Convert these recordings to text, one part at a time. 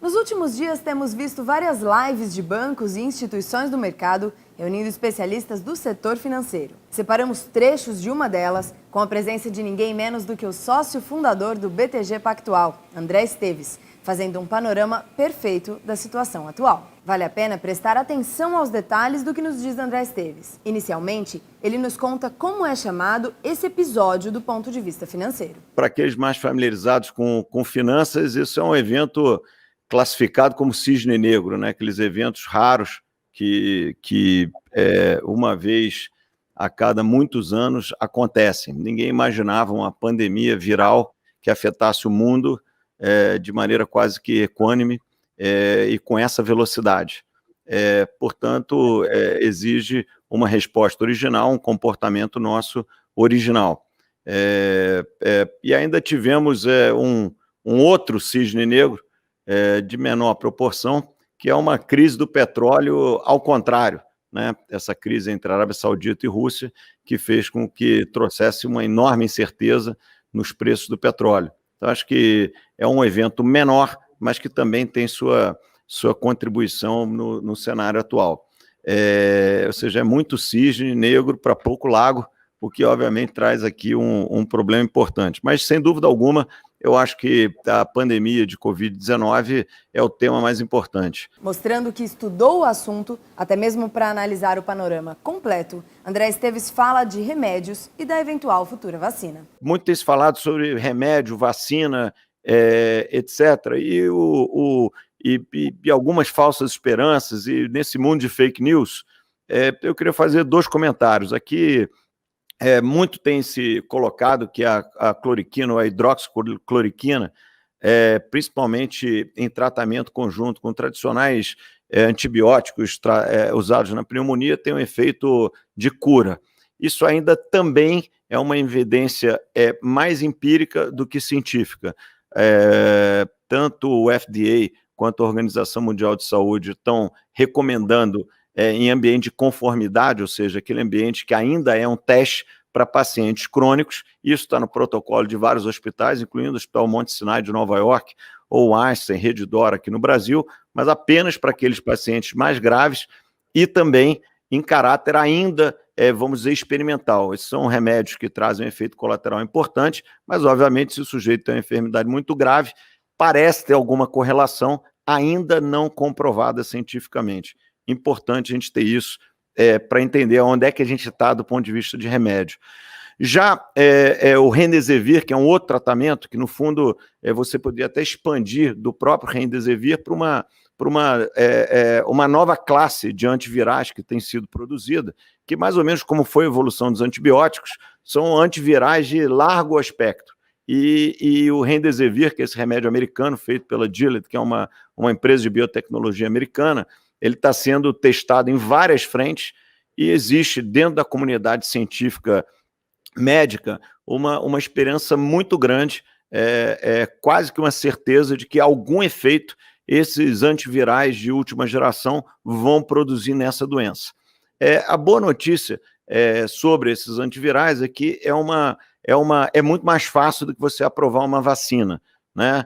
Nos últimos dias, temos visto várias lives de bancos e instituições do mercado reunindo especialistas do setor financeiro. Separamos trechos de uma delas com a presença de ninguém menos do que o sócio fundador do BTG Pactual, André Esteves, fazendo um panorama perfeito da situação atual. Vale a pena prestar atenção aos detalhes do que nos diz André Esteves. Inicialmente, ele nos conta como é chamado esse episódio do ponto de vista financeiro. Para aqueles mais familiarizados com finanças, isso é um evento classificado como cisne negro, né? Aqueles eventos raros que uma vez a cada muitos anos acontecem. Ninguém imaginava uma pandemia viral que afetasse o mundo de maneira quase que equânime e com essa velocidade. Portanto, exige uma resposta original, um comportamento nosso original. E ainda tivemos um outro cisne negro de menor proporção, que é uma crise do petróleo ao contrário, né? Essa crise entre Arábia Saudita e Rússia, que fez com que trouxesse uma enorme incerteza nos preços do petróleo. Então, acho que é um evento menor, mas que também tem sua contribuição no cenário atual. Ou seja, é muito cisne negro para pouco lago, o que obviamente traz aqui um problema importante. Mas, sem dúvida alguma, eu acho que a pandemia de Covid-19 é o tema mais importante. Mostrando que estudou o assunto, até mesmo para analisar o panorama completo, André Esteves fala de remédios e da eventual futura vacina. Muito tem se falado sobre remédio, vacina, etc. E algumas falsas esperanças, e nesse mundo de fake news, eu queria fazer dois comentários. Aqui, muito tem se colocado que a cloriquina ou a hidroxicloroquina, principalmente em tratamento conjunto com tradicionais antibióticos usados na pneumonia, tem um efeito de cura. Isso ainda também é uma evidência mais empírica do que científica. Tanto o FDA quanto a Organização Mundial de Saúde estão recomendando em ambiente de conformidade, ou seja, aquele ambiente que ainda é um teste para pacientes crônicos. Isso está no protocolo de vários hospitais, incluindo o Hospital Monte Sinai de Nova York, ou Einstein, Rede D'Or aqui no Brasil, mas apenas para aqueles pacientes mais graves e também em caráter ainda, vamos dizer, experimental. Esses são remédios que trazem um efeito colateral importante, mas, obviamente, se o sujeito tem uma enfermidade muito grave, parece ter alguma correlação, ainda não comprovada cientificamente. Importante a gente ter isso para entender onde é que a gente está do ponto de vista de remédio. Já o Remdesivir, que é um outro tratamento, que no fundo você poderia até expandir do próprio Remdesivir para uma nova classe de antivirais que tem sido produzida, que mais ou menos como foi a evolução dos antibióticos, são antivirais de largo espectro. E o Remdesivir, que é esse remédio americano feito pela Gilead, que é uma empresa de biotecnologia americana, ele está sendo testado em várias frentes e existe dentro da comunidade científica médica uma esperança muito grande, quase que uma certeza de que algum efeito esses antivirais de última geração vão produzir nessa doença. A boa notícia sobre esses antivirais é que é muito mais fácil do que você aprovar uma vacina, né?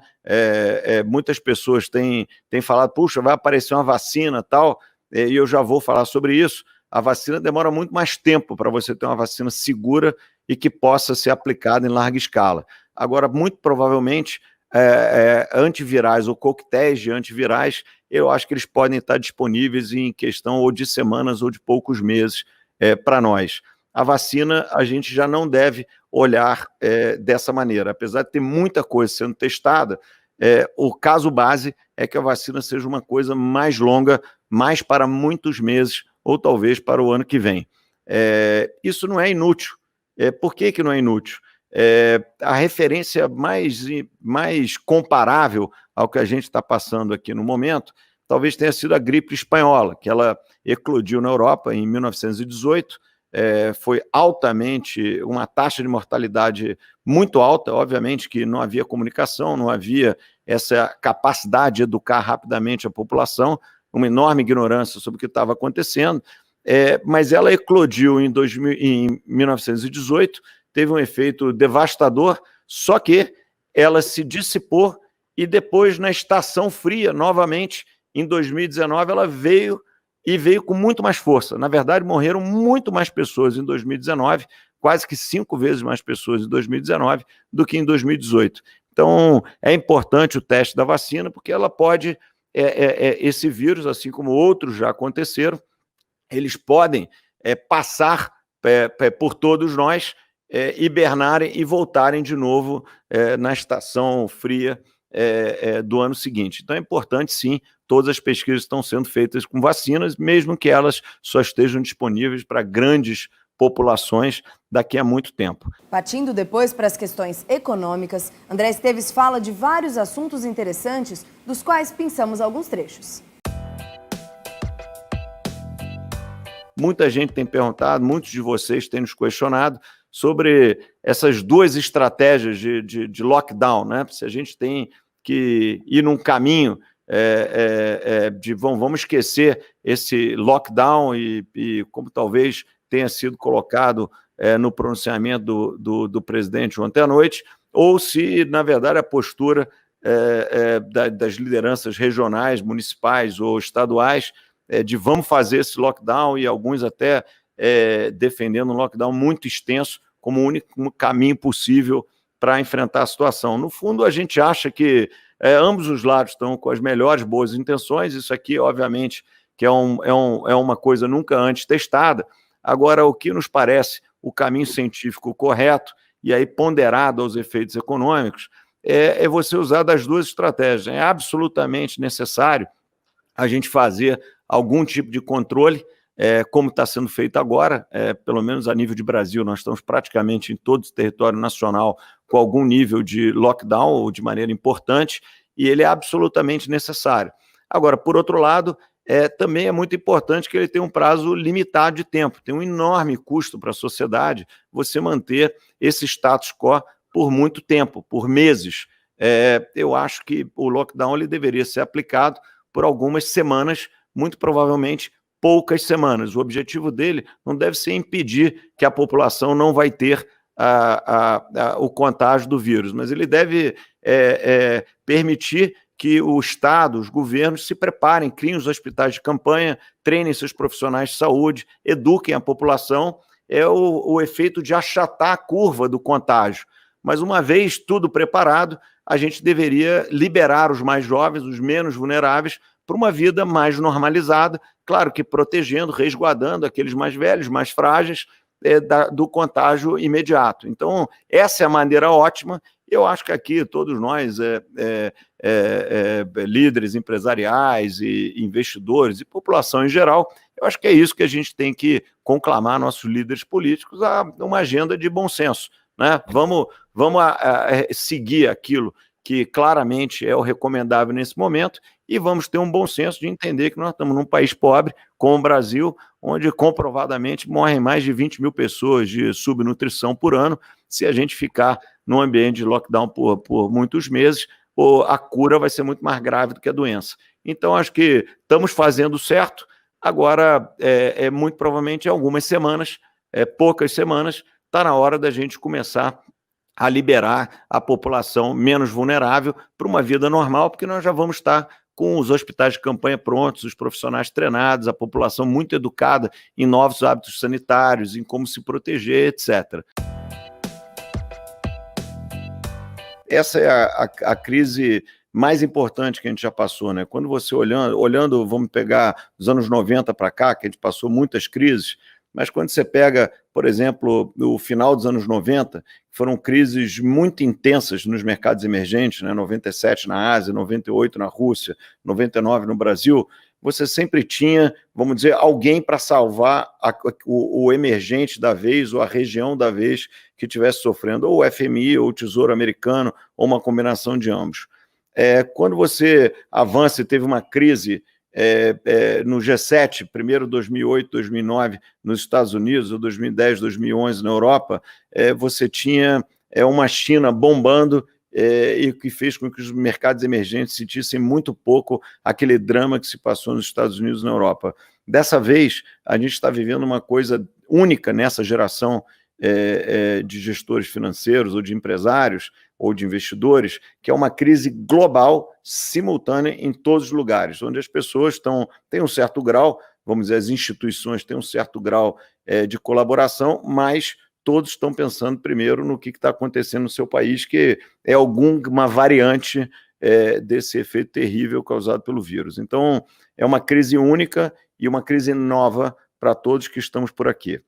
Muitas pessoas têm falado, puxa, vai aparecer uma vacina tal, e eu já vou falar sobre isso. A vacina demora muito mais tempo para você ter uma vacina segura e que possa ser aplicada em larga escala. Agora, muito provavelmente, antivirais ou coquetéis de antivirais, eu acho que eles podem estar disponíveis em questão ou de semanas ou de poucos meses para nós. A vacina, a gente já não deve olhar dessa maneira. Apesar de ter muita coisa sendo testada, o caso base é que a vacina seja uma coisa mais longa, mais para muitos meses, ou talvez para o ano que vem. Isso não é inútil. Por que não é inútil? A referência mais comparável ao que a gente está passando aqui no momento, talvez tenha sido a gripe espanhola, que ela eclodiu na Europa em 1918, foi altamente, uma taxa de mortalidade muito alta, obviamente que não havia comunicação, não havia essa capacidade de educar rapidamente a população, uma enorme ignorância sobre o que estava acontecendo, mas ela eclodiu em 1918, teve um efeito devastador, só que ela se dissipou e depois, na estação fria, novamente, em 2019, ela veio com muito mais força. Na verdade, morreram muito mais pessoas em 2019, quase que 5 vezes mais pessoas em 2019 do que em 2018. Então, é importante o teste da vacina, porque ela pode, esse vírus, assim como outros já aconteceram, eles podem passar por todos nós, hibernarem e voltarem de novo na estação fria do ano seguinte. Então é importante, sim, todas as pesquisas estão sendo feitas com vacinas, mesmo que elas só estejam disponíveis para grandes populações daqui a muito tempo. Partindo depois para as questões econômicas, André Esteves fala de vários assuntos interessantes, dos quais pensamos alguns trechos. Muita gente tem perguntado, muitos de vocês têm nos questionado sobre essas duas estratégias de lockdown, né? Se a gente tem que ir num caminho de vamos esquecer esse lockdown e como talvez tenha sido colocado no pronunciamento do presidente ontem à noite, ou se, na verdade, a postura das lideranças regionais, municipais ou estaduais de vamos fazer esse lockdown, e alguns até defendendo um lockdown muito extenso como o único caminho possível para enfrentar a situação. No fundo, a gente acha que ambos os lados estão com as melhores boas intenções. Isso aqui, obviamente, que é uma coisa nunca antes testada. Agora, o que nos parece o caminho científico correto, e aí ponderado aos efeitos econômicos, é você usar das duas estratégias. É absolutamente necessário a gente fazer algum tipo de controle, como está sendo feito agora, pelo menos a nível de Brasil, nós estamos praticamente em todo o território nacional com algum nível de lockdown, ou de maneira importante, e ele é absolutamente necessário. Agora, por outro lado, também é muito importante que ele tenha um prazo limitado de tempo. Tem um enorme custo para a sociedade você manter esse status quo por muito tempo, por meses. Eu acho que o lockdown ele deveria ser aplicado por algumas semanas, muito provavelmente poucas semanas. O objetivo dele não deve ser impedir que a população não vai ter o contágio do vírus, mas ele deve permitir que o Estado, os governos se preparem, criem os hospitais de campanha, treinem seus profissionais de saúde, eduquem a população. É o efeito de achatar a curva do contágio. Mas uma vez tudo preparado, a gente deveria liberar os mais jovens, os menos vulneráveis, para uma vida mais normalizada, claro que protegendo, resguardando aqueles mais velhos, mais frágeis, do contágio imediato. Então, essa é a maneira ótima. Eu acho que aqui todos nós, líderes empresariais e investidores e população em geral, eu acho que é isso que a gente tem que conclamar nossos líderes políticos a uma agenda de bom senso, né? Vamos seguir aquilo que claramente é o recomendável nesse momento, e vamos ter um bom senso de entender que nós estamos num país pobre, como o Brasil, onde comprovadamente morrem mais de 20 mil pessoas de subnutrição por ano. Se a gente ficar num ambiente de lockdown por muitos meses, a cura vai ser muito mais grave do que a doença. Então, acho que estamos fazendo certo. Agora, muito provavelmente, em algumas semanas, poucas semanas, está na hora da gente começar a liberar a população menos vulnerável para uma vida normal, porque nós já vamos estar com os hospitais de campanha prontos, os profissionais treinados, a população muito educada em novos hábitos sanitários, em como se proteger, etc. Essa é a crise mais importante que a gente já passou, né? Quando você olhando, vamos pegar os anos 90 para cá, que a gente passou muitas crises, mas quando você pega, por exemplo, o final dos anos 90, foram crises muito intensas nos mercados emergentes, né? 97 na Ásia, 98 na Rússia, 99 no Brasil, você sempre tinha, vamos dizer, alguém para salvar o emergente da vez ou a região da vez que estivesse sofrendo, ou o FMI, ou o Tesouro Americano, ou uma combinação de ambos. Quando você avança e teve uma crise no G7, primeiro 2008, 2009 nos Estados Unidos, ou 2010, 2011 na Europa, você tinha uma China bombando e que fez com que os mercados emergentes sentissem muito pouco aquele drama que se passou nos Estados Unidos e na Europa. Dessa vez, a gente está vivendo uma coisa única nessa geração de gestores financeiros ou de empresários, ou de investidores, que é uma crise global, simultânea em todos os lugares, onde as pessoas têm um certo grau, vamos dizer, as instituições têm um certo grau de colaboração, mas todos estão pensando primeiro no que está acontecendo no seu país, que é alguma variante desse efeito terrível causado pelo vírus. Então, é uma crise única e uma crise nova para todos que estamos por aqui.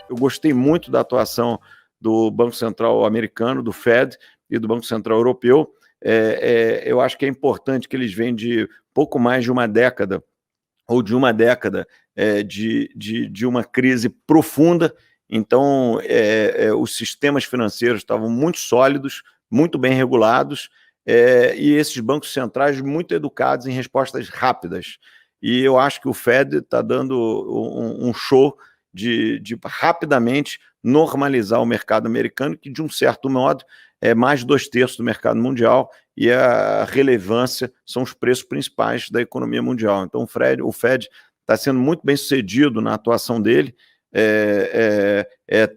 Eu gostei muito da atuação do Banco Central americano, do Fed e do Banco Central europeu. Eu acho que é importante que eles vêm de pouco mais de uma década, ou de uma década de uma crise profunda. Então, os sistemas financeiros estavam muito sólidos, muito bem regulados, e esses bancos centrais muito educados em respostas rápidas. E eu acho que o Fed está dando um show de rapidamente normalizar o mercado americano, que, de um certo modo, é mais de 2/3 do mercado mundial, e a relevância são os preços principais da economia mundial. Então, o Fed está sendo muito bem sucedido na atuação dele.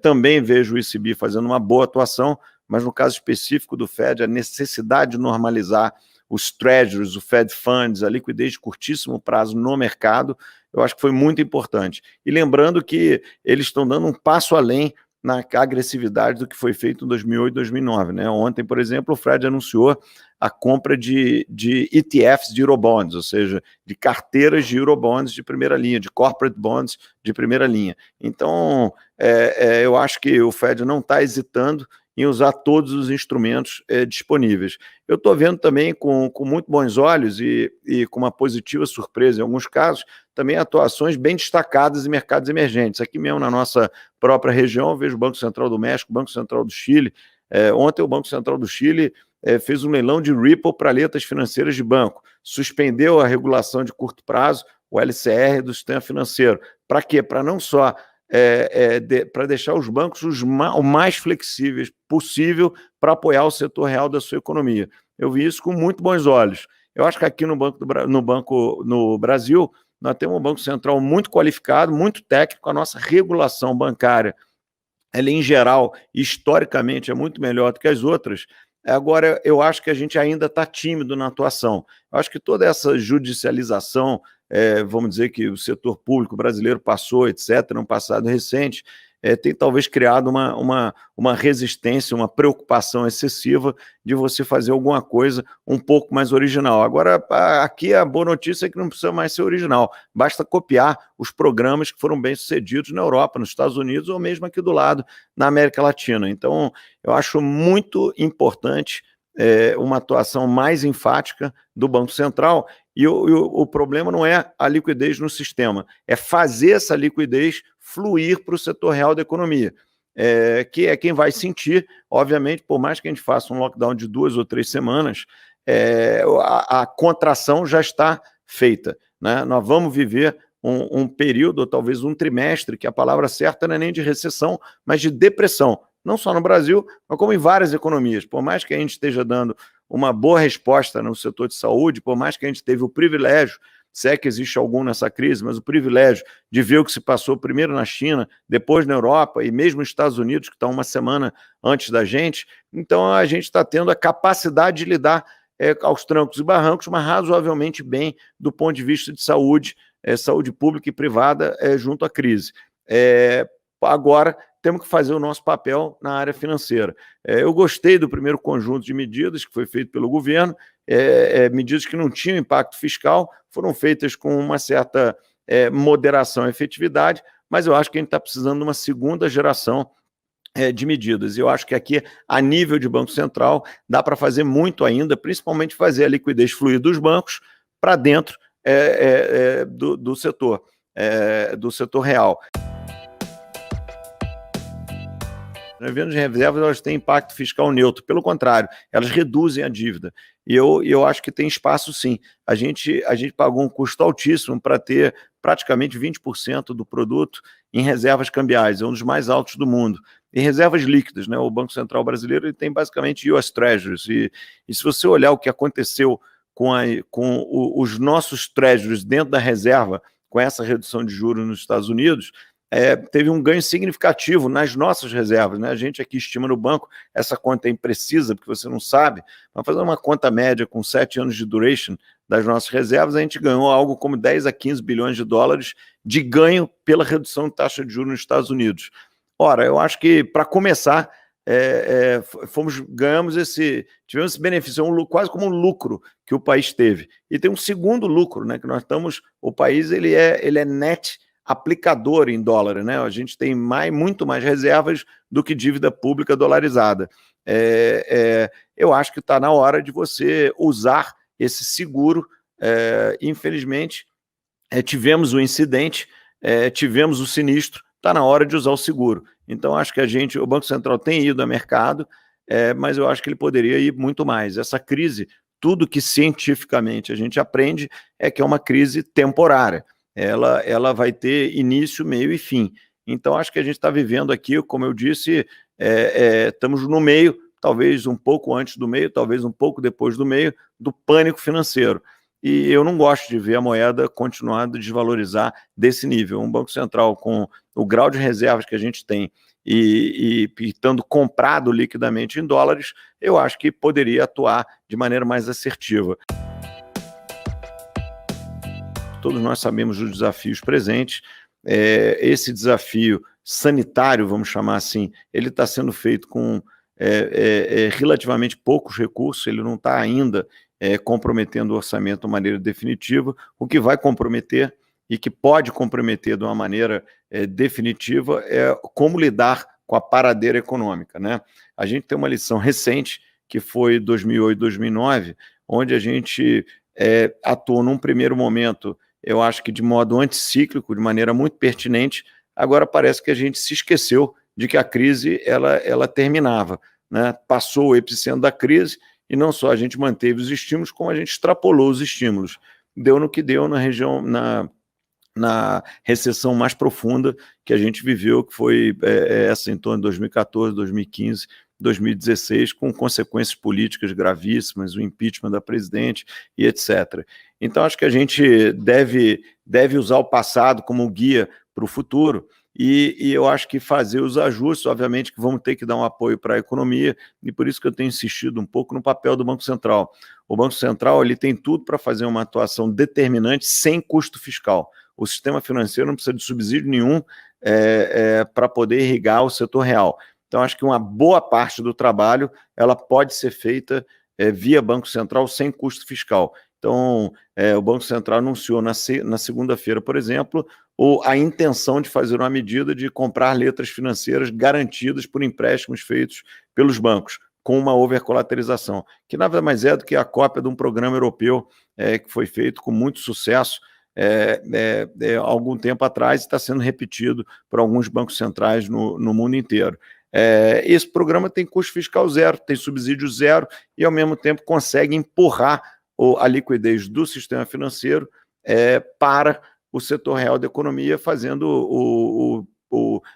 Também vejo o ECB fazendo uma boa atuação, mas no caso específico do Fed, a necessidade de normalizar os treasuries, o Fed Funds, a liquidez de curtíssimo prazo no mercado, eu acho que foi muito importante. E lembrando que eles estão dando um passo além na agressividade do que foi feito em 2008 e 2009. Né? Ontem, por exemplo, o Fed anunciou a compra de ETFs de Eurobonds, ou seja, de carteiras de Eurobonds de primeira linha, de corporate bonds de primeira linha. Então, eu acho que o Fed não está hesitando em usar todos os instrumentos disponíveis. Eu estou vendo também com muito bons olhos e com uma positiva surpresa em alguns casos, também atuações bem destacadas em mercados emergentes. Aqui mesmo na nossa própria região, eu vejo o Banco Central do México, o Banco Central do Chile. Ontem o Banco Central do Chile fez um leilão de Ripple para letras financeiras de banco, suspendeu a regulação de curto prazo, o LCR do sistema financeiro. Para quê? Para não só para deixar os bancos o mais flexíveis possível para apoiar o setor real da sua economia. Eu vi isso com muito bons olhos. Eu acho que aqui no Brasil, nós temos um Banco Central muito qualificado, muito técnico. A nossa regulação bancária, ela em geral, historicamente, é muito melhor do que as outras. Agora, eu acho que a gente ainda está tímido na atuação. Eu acho que toda essa judicialização, vamos dizer que o setor público brasileiro passou, etc., no passado recente, tem talvez criado uma resistência, uma preocupação excessiva de você fazer alguma coisa um pouco mais original. Agora, aqui a boa notícia é que não precisa mais ser original, basta copiar os programas que foram bem-sucedidos na Europa, nos Estados Unidos ou mesmo aqui do lado, na América Latina. Então, eu acho muito importante uma atuação mais enfática do Banco Central, e o problema não é a liquidez no sistema, é fazer essa liquidez fluir para o setor real da economia, que é quem vai sentir, obviamente, por mais que a gente faça um lockdown de 2 ou 3 semanas, a contração já está feita. Né? Nós vamos viver um período, ou talvez um trimestre, que a palavra certa não é nem de recessão, mas de depressão, não só no Brasil, mas como em várias economias. Por mais que a gente esteja dando uma boa resposta no setor de saúde, por mais que a gente teve o privilégio, se é que existe algum nessa crise, mas o privilégio de ver o que se passou primeiro na China, depois na Europa e mesmo nos Estados Unidos, que está uma semana antes da gente, então a gente está tendo a capacidade de lidar aos trancos e barrancos, mas razoavelmente bem do ponto de vista de saúde, saúde pública e privada junto à crise. Agora, temos que fazer o nosso papel na área financeira. Eu gostei do primeiro conjunto de medidas que foi feito pelo governo, medidas que não tinham impacto fiscal, foram feitas com uma certa moderação e efetividade, mas eu acho que a gente está precisando de uma segunda geração de medidas. Eu acho que aqui, a nível de Banco Central, dá para fazer muito ainda, principalmente fazer a liquidez fluir dos bancos para dentro do setor real. As vendas de reservas, elas têm impacto fiscal neutro, pelo contrário, elas reduzem a dívida. E eu acho que tem espaço, sim. A gente pagou um custo altíssimo para ter praticamente 20% do produto em reservas cambiais, é um dos mais altos do mundo. Em reservas líquidas, né? O Banco Central brasileiro ele tem basicamente US Treasuries, e se você olhar o que aconteceu com os nossos Treasuries dentro da reserva, com essa redução de juros nos Estados Unidos, teve um ganho significativo nas nossas reservas, né? A gente aqui estima no banco, essa conta é imprecisa, porque você não sabe, mas fazendo uma conta média com 7 anos de duration das nossas reservas, a gente ganhou algo como 10 a 15 bilhões de dólares de ganho pela redução de taxa de juros nos Estados Unidos. Ora, eu acho que, para começar, tivemos esse benefício, quase como um lucro que o país teve. E tem um segundo lucro, né, que nós estamos, o país ele é net aplicador em dólar, né? A gente tem muito mais reservas do que dívida pública dolarizada. Eu acho que está na hora de você usar esse seguro. Infelizmente, tivemos o incidente, tivemos o sinistro, está na hora de usar o seguro. Então, acho que o Banco Central tem ido ao mercado, mas eu acho que ele poderia ir muito mais. Essa crise, tudo que cientificamente a gente aprende é que é uma crise temporária. Ela vai ter início, meio e fim. Então, acho que a gente está vivendo aqui, como eu disse, estamos no meio, talvez um pouco antes do meio, talvez um pouco depois do meio, do pânico financeiro. E eu não gosto de ver a moeda continuar a desvalorizar desse nível. Um Banco Central com o grau de reservas que a gente tem e estando comprado liquidamente em dólares, eu acho que poderia atuar de maneira mais assertiva. Todos nós sabemos dos desafios presentes. Esse desafio sanitário, vamos chamar assim, ele está sendo feito com relativamente poucos recursos, ele não está ainda comprometendo o orçamento de maneira definitiva. O que vai comprometer e que pode comprometer de uma maneira definitiva é como lidar com a paradeira econômica, né? A gente tem uma lição recente, que foi 2008, 2009, onde a gente atuou num primeiro momento, eu acho que de modo anticíclico, de maneira muito pertinente. Agora parece que a gente se esqueceu de que a crise ela terminava, né? Passou o epicentro da crise e não só a gente manteve os estímulos, como a gente extrapolou os estímulos. Deu no que deu na região, na recessão mais profunda que a gente viveu, que foi essa em torno de 2014, 2015, 2016, com consequências políticas gravíssimas, o impeachment da presidente e etc. Então, acho que a gente deve usar o passado como guia para o futuro, e eu acho que fazer os ajustes, obviamente que vamos ter que dar um apoio para a economia, e por isso que eu tenho insistido um pouco no papel do Banco Central. O Banco Central ele tem tudo para fazer uma atuação determinante sem custo fiscal. O sistema financeiro não precisa de subsídio nenhum para poder irrigar o setor real. Então, acho que uma boa parte do trabalho ela pode ser feita via Banco Central sem custo fiscal. Então, o Banco Central anunciou na segunda-feira, por exemplo, a intenção de fazer uma medida de comprar letras financeiras garantidas por empréstimos feitos pelos bancos, com uma overcolaterização, que nada mais é do que a cópia de um programa europeu que foi feito com muito sucesso há algum tempo atrás e está sendo repetido por alguns bancos centrais no mundo inteiro. Esse programa tem custo fiscal zero, tem subsídio zero e, ao mesmo tempo, consegue empurrar a liquidez do sistema financeiro para o setor real da economia, fazendo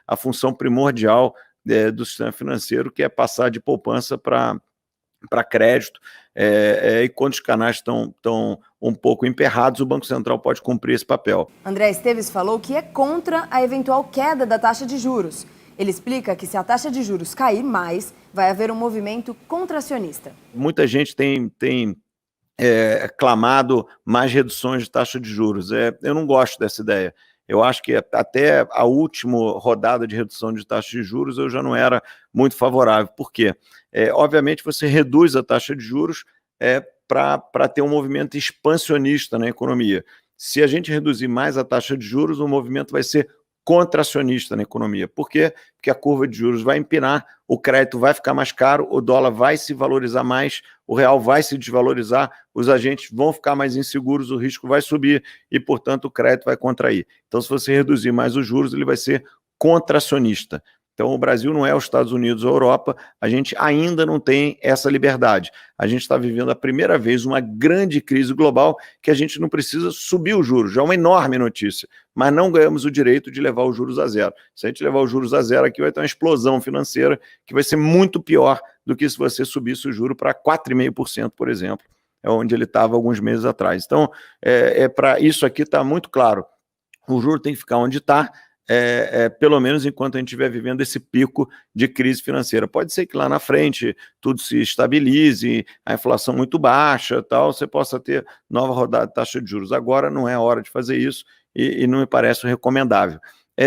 a função primordial do sistema financeiro, que é passar de poupança para crédito, e quando os canais estão um pouco emperrados, o Banco Central pode cumprir esse papel. André Esteves falou que é contra a eventual queda da taxa de juros. Ele explica que se a taxa de juros cair mais, vai haver um movimento contracionista. Muita gente tem clamado mais reduções de taxa de juros. Eu não gosto dessa ideia. Eu acho que até a última rodada de redução de taxa de juros eu já não era muito favorável. Por quê? Obviamente você reduz a taxa de juros para ter um movimento expansionista na economia. Se a gente reduzir mais a taxa de juros, o movimento vai ser contracionista na economia. Por quê? Porque a curva de juros vai empinar, o crédito vai ficar mais caro, o dólar vai se valorizar mais, o real vai se desvalorizar, os agentes vão ficar mais inseguros, o risco vai subir e, portanto, o crédito vai contrair. Então, se você reduzir mais os juros, ele vai ser contracionista. Então, o Brasil não é os Estados Unidos ou a Europa, a gente ainda não tem essa liberdade. A gente está vivendo a primeira vez uma grande crise global que a gente não precisa subir os juros, já é uma enorme notícia, mas não ganhamos o direito de levar os juros a zero. Se a gente levar os juros a zero aqui, vai ter uma explosão financeira que vai ser muito pior do que se você subisse o juro para 4,5%, por exemplo, onde ele estava alguns meses atrás. Então, para isso aqui está muito claro, o juro tem que ficar onde está. pelo menos enquanto a gente estiver vivendo esse pico de crise financeira. Pode ser que lá na frente tudo se estabilize, a inflação muito baixa, tal, você possa ter nova rodada de taxa de juros. Agora não é a hora de fazer isso e não me parece recomendável.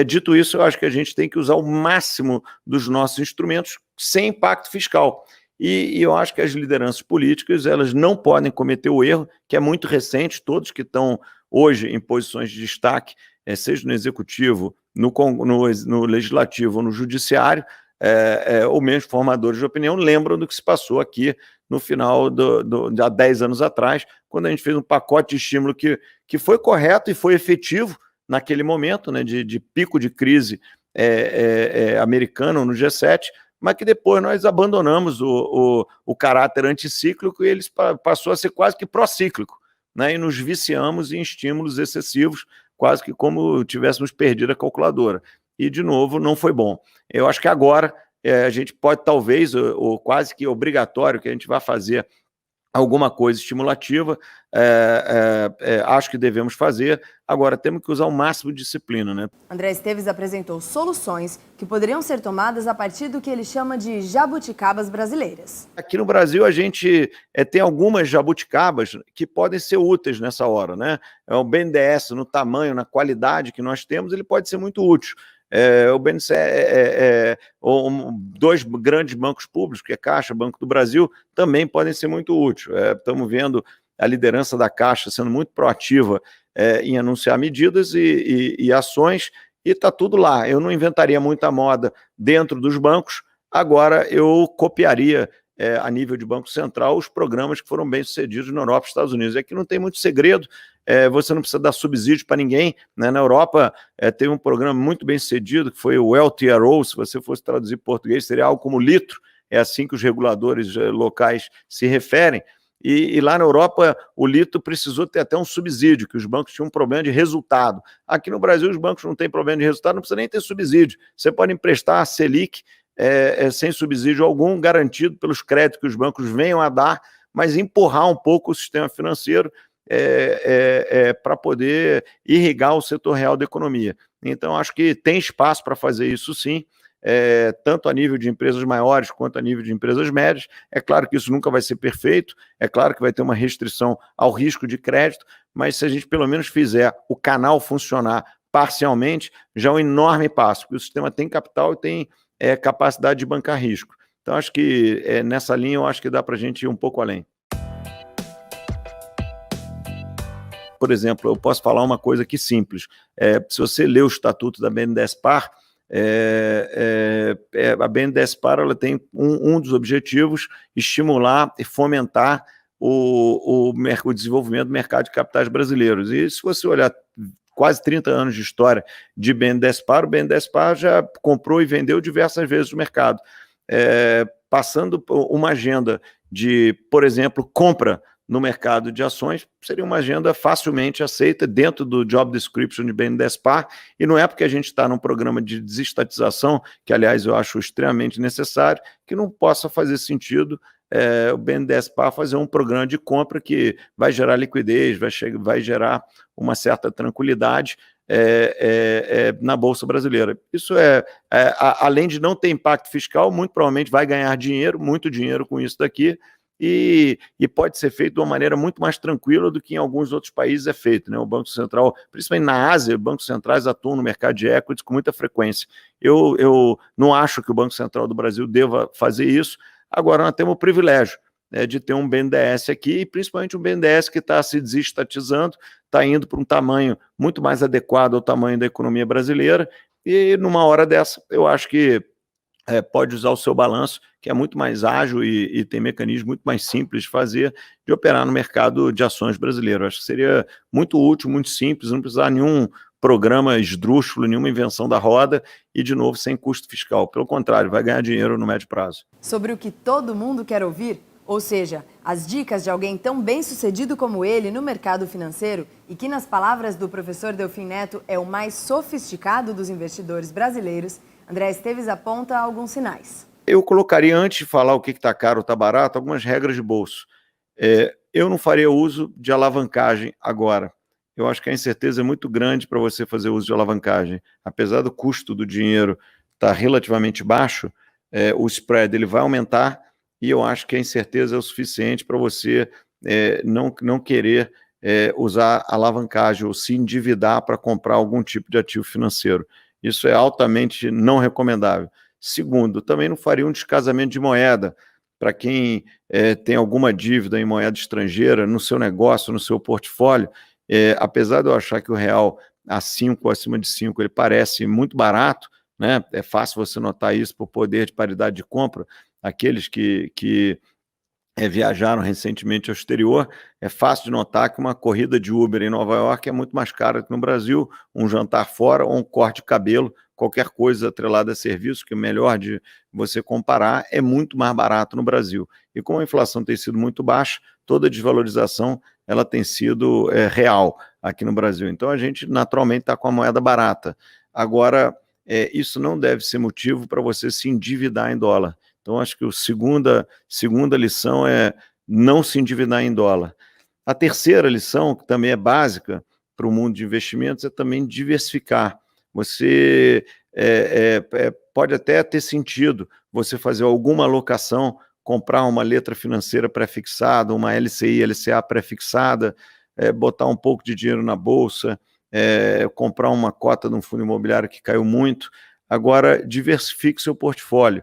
Dito isso, eu acho que a gente tem que usar o máximo dos nossos instrumentos sem impacto fiscal. E eu acho que as lideranças políticas elas não podem cometer o erro, que é muito recente, todos que estão hoje em posições de destaque, seja no executivo, no legislativo ou no judiciário, ou mesmo formadores de opinião, lembram do que se passou aqui no final há 10 anos atrás, quando a gente fez um pacote de estímulo que foi correto e foi efetivo naquele momento, né, de pico de crise americano no G7, mas que depois nós abandonamos o caráter anticíclico e ele passou a ser quase que procíclico, né, e nos viciamos em estímulos excessivos, quase que como tivéssemos perdido a calculadora. E, de novo, não foi bom. Eu acho que agora a gente pode, talvez, ou quase que obrigatório, que a gente vai fazer alguma coisa estimulativa, acho que devemos fazer. Agora, temos que usar o máximo de disciplina, né? André Esteves apresentou soluções que poderiam ser tomadas a partir do que ele chama de jabuticabas brasileiras. Aqui no Brasil, a gente tem algumas jabuticabas que podem ser úteis nessa hora, né? O BNDES, no tamanho, na qualidade que nós temos, ele pode ser muito útil. O BNDES, dois grandes bancos públicos, que é Caixa, Banco do Brasil, também podem ser muito úteis. Estamos vendo a liderança da Caixa sendo muito proativa em anunciar medidas e ações, e está tudo lá. Eu não inventaria muita moda dentro dos bancos, agora eu copiaria a nível de Banco Central os programas que foram bem-sucedidos na Europa e Estados Unidos. Aqui não tem muito segredo, você não precisa dar subsídio para ninguém, né? Na Europa tem um programa muito bem-sucedido, que foi o LTRO, se você fosse traduzir para português, seria algo como litro, é assim que os reguladores locais se referem, e lá na Europa o litro precisou ter até um subsídio, que os bancos tinham um problema de resultado. Aqui no Brasil os bancos não têm problema de resultado, não precisa nem ter subsídio, você pode emprestar a Selic sem subsídio algum, garantido pelos créditos que os bancos venham a dar, mas empurrar um pouco o sistema financeiro para poder irrigar o setor real da economia. Então, acho que tem espaço para fazer isso sim, tanto a nível de empresas maiores quanto a nível de empresas médias. É claro que isso nunca vai ser perfeito, é claro que vai ter uma restrição ao risco de crédito, mas se a gente pelo menos fizer o canal funcionar parcialmente, já é um enorme passo, porque o sistema tem capital e tem capacidade de bancar risco. Então, acho que nessa linha, eu acho que dá para a gente ir um pouco além. Por exemplo, eu posso falar uma coisa aqui simples. Se você lê o estatuto da BNDESPar, a BNDESPar ela tem um dos objetivos, estimular e fomentar o desenvolvimento do mercado de capitais brasileiros. E se você olhar quase 30 anos de história de BNDESPar, o BNDESPar já comprou e vendeu diversas vezes o mercado, passando por uma agenda de, por exemplo, compra no mercado de ações, seria uma agenda facilmente aceita dentro do job description de BNDESPar, e não é porque a gente está num programa de desestatização, que aliás eu acho extremamente necessário, que não possa fazer sentido o BNDESPar fazer um programa de compra que vai gerar liquidez, vai gerar uma certa tranquilidade na Bolsa Brasileira. Isso além de não ter impacto fiscal, muito provavelmente vai ganhar dinheiro, muito dinheiro com isso daqui, e pode ser feito de uma maneira muito mais tranquila do que em alguns outros países é feito, né? O Banco Central, principalmente na Ásia, bancos centrais atuam no mercado de equities com muita frequência. Eu não acho que o Banco Central do Brasil deva fazer isso. Agora, nós temos o privilégio de ter um BNDES aqui, e principalmente um BNDES que está se desestatizando, está indo para um tamanho muito mais adequado ao tamanho da economia brasileira, e numa hora dessa, eu acho que pode usar o seu balanço, que é muito mais ágil e tem mecanismos muito mais simples de fazer, de operar no mercado de ações brasileiro. Acho que seria muito útil, muito simples, não precisar nenhum programa esdrúxulo, nenhuma invenção da roda e, de novo, sem custo fiscal. Pelo contrário, vai ganhar dinheiro no médio prazo. Sobre o que todo mundo quer ouvir, ou seja, as dicas de alguém tão bem-sucedido como ele no mercado financeiro e que, nas palavras do professor Delfim Neto, é o mais sofisticado dos investidores brasileiros, André Esteves aponta alguns sinais. Eu colocaria, antes de falar o que está caro ou está barato, algumas regras de bolso. Eu não faria uso de alavancagem agora. eu acho que a incerteza é muito grande para você fazer uso de alavancagem. Apesar do custo do dinheiro estar relativamente baixo, o spread ele vai aumentar e eu acho que a incerteza é o suficiente para você não querer usar alavancagem ou se endividar para comprar algum tipo de ativo financeiro. Isso é altamente não recomendável. Segundo, também não faria um descasamento de moeda. Para quem tem alguma dívida em moeda estrangeira no seu negócio, no seu portfólio, apesar de eu achar que o real a 5 ou acima de 5 ele parece muito barato, né? É fácil você notar isso por poder de paridade de compra. Aqueles que viajaram recentemente ao exterior, é fácil de notar que uma corrida de Uber em Nova York é muito mais cara que no Brasil, um jantar fora ou um corte de cabelo, qualquer coisa atrelada a serviço, que é melhor de você comparar, é muito mais barato no Brasil. E como a inflação tem sido muito baixa, toda a desvalorização ela tem sido real aqui no Brasil. Então a gente naturalmente está com a moeda barata. Agora, isso não deve ser motivo para você se endividar em dólar. Então, acho que a segunda lição é não se endividar em dólar. A terceira lição, que também é básica para o mundo de investimentos, é também diversificar. Você pode até ter sentido você fazer alguma alocação, comprar uma letra financeira pré-fixada, uma LCI, LCA pré-fixada, botar um pouco de dinheiro na bolsa, comprar uma cota de um fundo imobiliário que caiu muito. Agora, diversifique seu portfólio.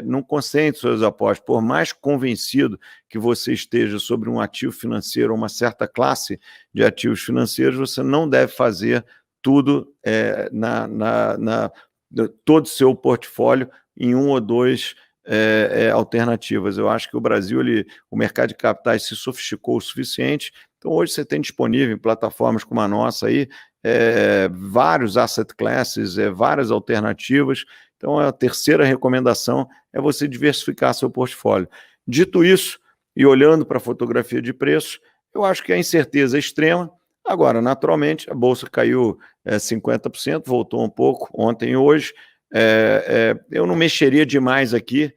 Não concentre suas apostas. Por mais convencido que você esteja sobre um ativo financeiro ou uma certa classe de ativos financeiros, você não deve fazer tudo todo o seu portfólio em um ou dois alternativas. Eu acho que o Brasil, o mercado de capitais se sofisticou o suficiente. Então, hoje você tem disponível em plataformas como a nossa aí, vários asset classes, várias alternativas. Então, a terceira recomendação é você diversificar seu portfólio. Dito isso, e olhando para a fotografia de preços, eu acho que a incerteza é extrema. Agora, naturalmente, a Bolsa caiu 50%, voltou um pouco ontem e hoje. Eu não mexeria demais aqui.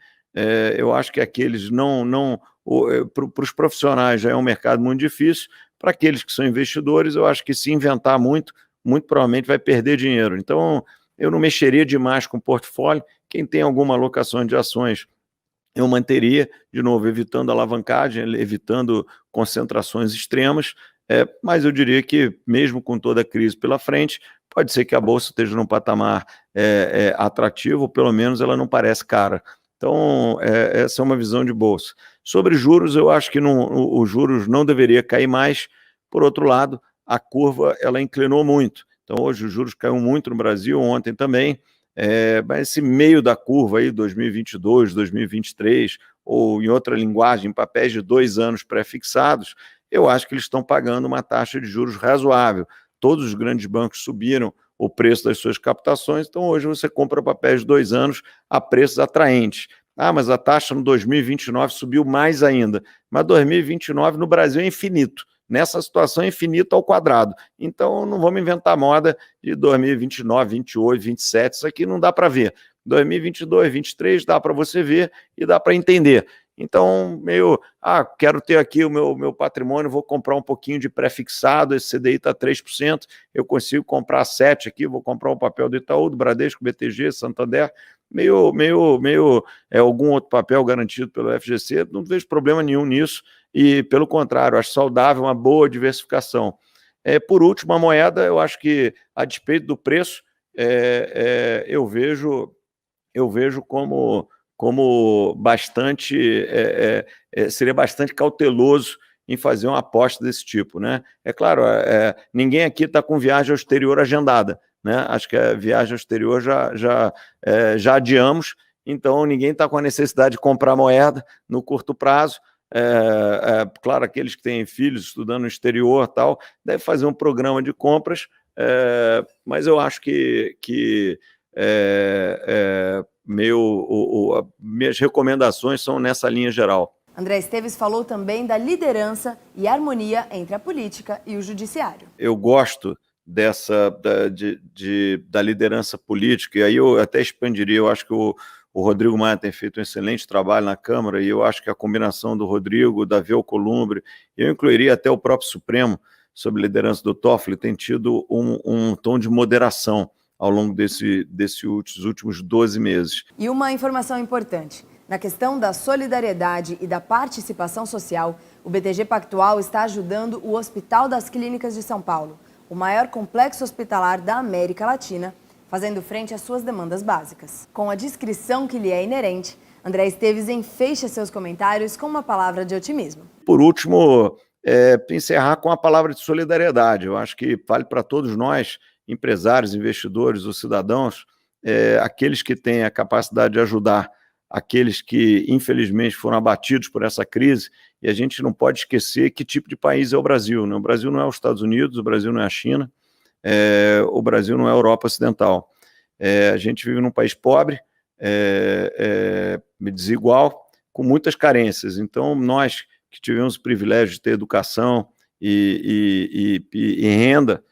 Eu acho que aqueles para os profissionais já é um mercado muito difícil. Para aqueles que são investidores, eu acho que se inventar muito provavelmente vai perder dinheiro. Então, eu não mexeria demais com o portfólio. Quem tem alguma alocação de ações, eu manteria, de novo, evitando alavancagem, evitando concentrações extremas, mas eu diria que, mesmo com toda a crise pela frente, pode ser que a Bolsa esteja num patamar atrativo, ou pelo menos ela não parece cara. Então, essa é uma visão de Bolsa. Sobre juros, eu acho que os juros não deveria cair mais. Por outro lado, a curva ela inclinou muito. Então, hoje os juros caíram muito no Brasil, ontem também, mas esse meio da curva aí, 2022, 2023, ou em outra linguagem, papéis de 2 anos pré-fixados, eu acho que eles estão pagando uma taxa de juros razoável. Todos os grandes bancos subiram o preço das suas captações, então hoje você compra papéis de 2 anos a preços atraentes. Ah, mas a taxa no 2029 subiu mais ainda. Mas 2029 no Brasil é infinito. Nessa situação é infinito ao quadrado. Então, não vamos inventar moda de 2029, 28, 27, isso aqui não dá para ver. 2022, 23 dá para você ver e dá para entender. Então, quero ter aqui o meu patrimônio, vou comprar um pouquinho de pré-fixado, esse CDI está 3%, eu consigo comprar 7 aqui, vou comprar um papel do Itaú, do Bradesco, BTG, Santander, algum outro papel garantido pelo FGC, não vejo problema nenhum nisso, e pelo contrário, acho saudável uma boa diversificação. Por último, a moeda, eu acho que, a despeito do preço, eu vejo como bastante, seria bastante cauteloso em fazer uma aposta desse tipo, né? É claro, ninguém aqui está com viagem ao exterior agendada, né? Acho que a viagem ao exterior já adiamos, então ninguém está com a necessidade de comprar moeda no curto prazo. Claro, aqueles que têm filhos estudando no exterior tal, devem fazer um programa de compras, mas eu acho que minhas recomendações são nessa linha geral. André Esteves falou também da liderança e harmonia entre a política e o judiciário. Eu gosto da liderança política, e aí eu até expandiria, eu acho que o Rodrigo Maia tem feito um excelente trabalho na Câmara, e eu acho que a combinação do Rodrigo, Davi Alcolumbre, eu incluiria até o próprio Supremo, sob a liderança do Toffoli, tem tido um tom de moderação ao longo desses últimos 12 meses. E uma informação importante. Na questão da solidariedade e da participação social, o BTG Pactual está ajudando o Hospital das Clínicas de São Paulo, o maior complexo hospitalar da América Latina, fazendo frente às suas demandas básicas. Com a discrição que lhe é inerente, André Esteves enfeixa seus comentários com uma palavra de otimismo. Por último, encerrar com a palavra de solidariedade. Eu acho que vale para todos nós, empresários, investidores, os cidadãos, aqueles que têm a capacidade de ajudar aqueles que, infelizmente, foram abatidos por essa crise, e a gente não pode esquecer que tipo de país é o Brasil, né? O Brasil não é os Estados Unidos, o Brasil não é a China, o Brasil não é a Europa Ocidental. A gente vive num país pobre, desigual, com muitas carências. Então, nós que tivemos o privilégio de ter educação e renda,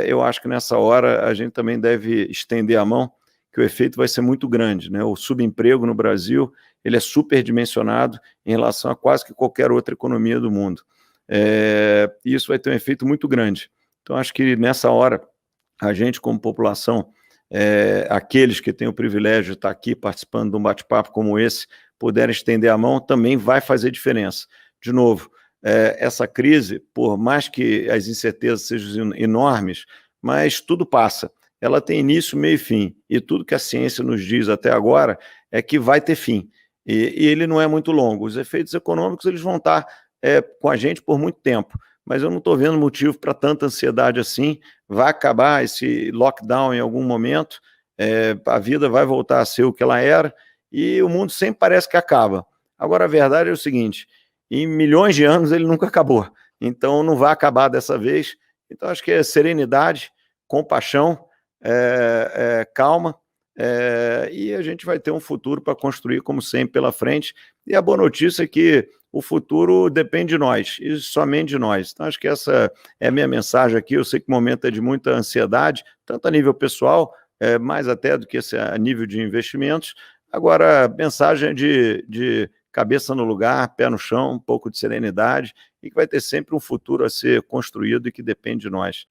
eu acho que nessa hora a gente também deve estender a mão, que o efeito vai ser muito grande, né? O subemprego no Brasil, ele é superdimensionado em relação a quase que qualquer outra economia do mundo. E isso vai ter um efeito muito grande. Então, acho que nessa hora, a gente como população, aqueles que têm o privilégio de estar aqui participando de um bate-papo como esse, puderem estender a mão, também vai fazer diferença. De novo, essa crise, por mais que as incertezas sejam enormes, mas tudo passa. Ela tem início, meio e fim, e tudo que a ciência nos diz até agora é que vai ter fim, e ele não é muito longo. Os efeitos econômicos eles vão estar com a gente por muito tempo, mas eu não estou vendo motivo para tanta ansiedade assim. Vai acabar esse lockdown em algum momento, a vida vai voltar a ser o que ela era, e o mundo sempre parece que acaba. Agora, a verdade é o seguinte, em milhões de anos ele nunca acabou, então não vai acabar dessa vez. Então acho que é serenidade, compaixão, calma, e a gente vai ter um futuro para construir, como sempre, pela frente. E a boa notícia é que o futuro depende de nós, e somente de nós. Então, acho que essa é a minha mensagem aqui. Eu sei que o momento é de muita ansiedade, tanto a nível pessoal, mais até do que a nível de investimentos. Agora, a mensagem é de cabeça no lugar, pé no chão, um pouco de serenidade, e que vai ter sempre um futuro a ser construído e que depende de nós.